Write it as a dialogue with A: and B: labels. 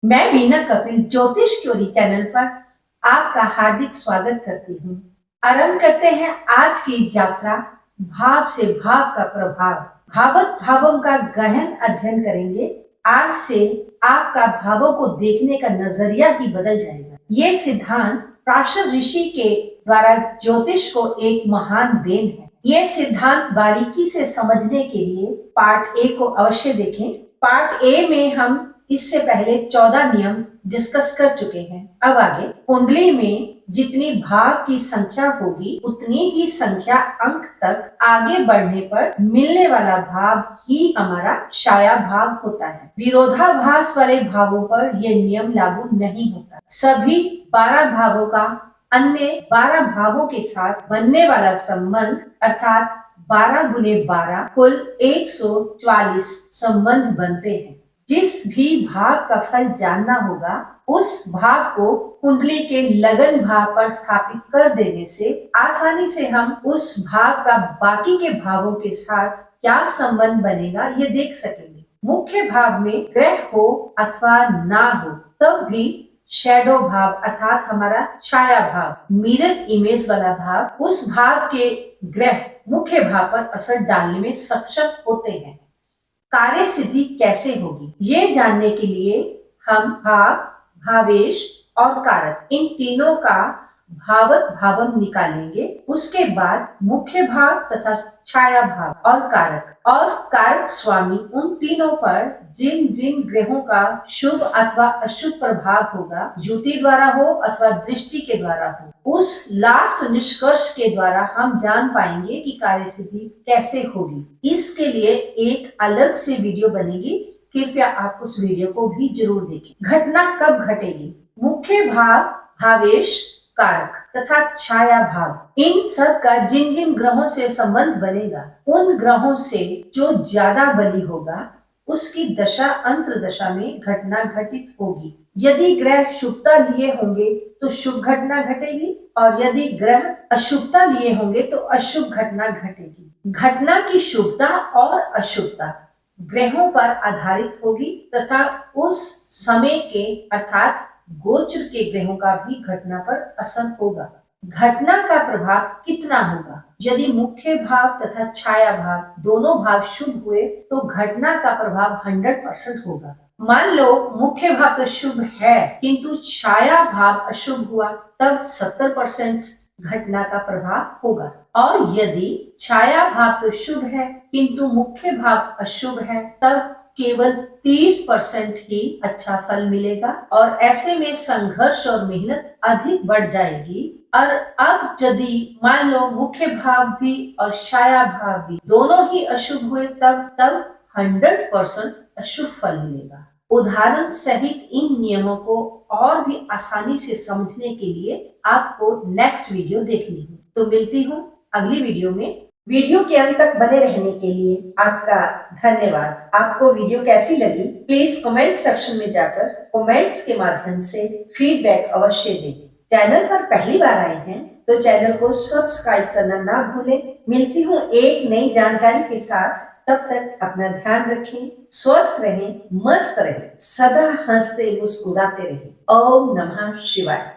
A: मैं वीना कपिल ज्योतिष query channel पर आपका हार्दिक स्वागत करती हूँ। आरंभ करते हैं आज की यात्रा। भाव से भाव का प्रभाव, भावत भावों का गहन अध्ययन करेंगे। आज से आपका भावों को देखने का नजरिया ही बदल जाएगा। ये सिद्धांत प्राशर ऋषि के द्वारा ज्योतिष को एक महान देन है। ये सिद्धांत बारीकी से समझने के लिए पार्ट ए को अवश्य देखें। पार्ट ए में हम इससे पहले 14 नियम डिस्कस कर चुके हैं। अब आगे कुंडली में जितनी भाव की संख्या होगी उतनी ही संख्या अंक तक आगे बढ़ने पर मिलने वाला भाव ही हमारा छाया भाव होता है। विरोधाभास वाले भावों पर यह नियम लागू नहीं होता। सभी 12 भावों का अन्य 12 भावों के साथ बनने वाला संबंध अर्थात 12 गुने 12 कुल 144 संबंध बनते हैं। जिस भी भाव का फल जानना होगा उस भाव को कुंडली के लगन भाव पर स्थापित कर देने से आसानी से हम उस भाव का बाकी के भावों के साथ क्या संबंध बनेगा ये देख सकेंगे। मुख्य भाव में ग्रह हो अथवा ना हो तब भी शैडो भाव अर्थात हमारा छाया भाव, मिरर इमेज वाला भाव, उस भाव के ग्रह मुख्य भाव पर असर डालने में सक्षम होते हैं। कार्य सिद्धि कैसे होगी ये जानने के लिए हम भाव, भावेश और कारक इन तीनों का भावत भावम निकालेंगे। उसके बाद मुख्य भाव तथा छाया भाव और कारक स्वामी उन तीनों पर जिन जिन ग्रहों का शुभ अथवा अशुभ प्रभाव होगा, युति द्वारा हो अथवा दृष्टि के द्वारा हो, उस लास्ट निष्कर्ष के द्वारा हम जान पाएंगे कि कार्य सिद्धि कैसे होगी। इसके लिए एक अलग से वीडियो बनेगी, कृपया आप उस वीडियो को भी जरूर देखें। घटना कब घटेगी? मुख्य भाव, भावेश, कारक तथा छाया भाव इन सब का जिन जिन ग्रहों से संबंध बनेगा उन ग्रहों से जो ज्यादा बली होगा उसकी दशा अंतर्दशा में घटना घटित होगी। यदि ग्रह शुभता लिए होंगे तो शुभ घटना घटेगी और यदि ग्रह अशुभता लिए होंगे तो अशुभ घटना घटेगी। घटना की शुभता और अशुभता ग्रहों पर आधारित होगी तथा उस समय के अर्थात गोचर के ग्रहों का भी घटना पर असर होगा। घटना का प्रभाव कितना होगा? यदि मुख्य भाव तथा छाया भाव दोनों भाव शुभ हुए तो घटना का प्रभाव 100% होगा। मान लो मुख्य भाव तो शुभ है किंतु छाया भाव अशुभ हुआ तब 70% घटना का प्रभाव होगा। और यदि छाया भाव तो शुभ है किंतु मुख्य भाव अशुभ है तब केवल 30% ही अच्छा फल मिलेगा और ऐसे में संघर्ष और मेहनत अधिक बढ़ जाएगी। और अब यदि मान लो मुख्य भाव भी और छाया भाव भी दोनों ही अशुभ हुए तब 100% अशुभ फल मिलेगा। उदाहरण सहित इन नियमों को और भी आसानी से समझने के लिए आपको नेक्स्ट वीडियो देखनी है। तो मिलती हूँ अगली वीडियो में। वीडियो के अंत तक बने रहने के लिए आपका धन्यवाद। आपको वीडियो कैसी लगी प्लीज कमेंट सेक्शन में जाकर कमेंट्स के माध्यम से फीडबैक अवश्य दें। चैनल पर पहली बार आए हैं तो चैनल को सब्सक्राइब करना ना भूलें। मिलती हूँ एक नई जानकारी के साथ, तब तक अपना ध्यान रखें, स्वस्थ रहें, मस्त रहें, सदा हंसते मुस्कुराते रहें। ओम नमः शिवाय।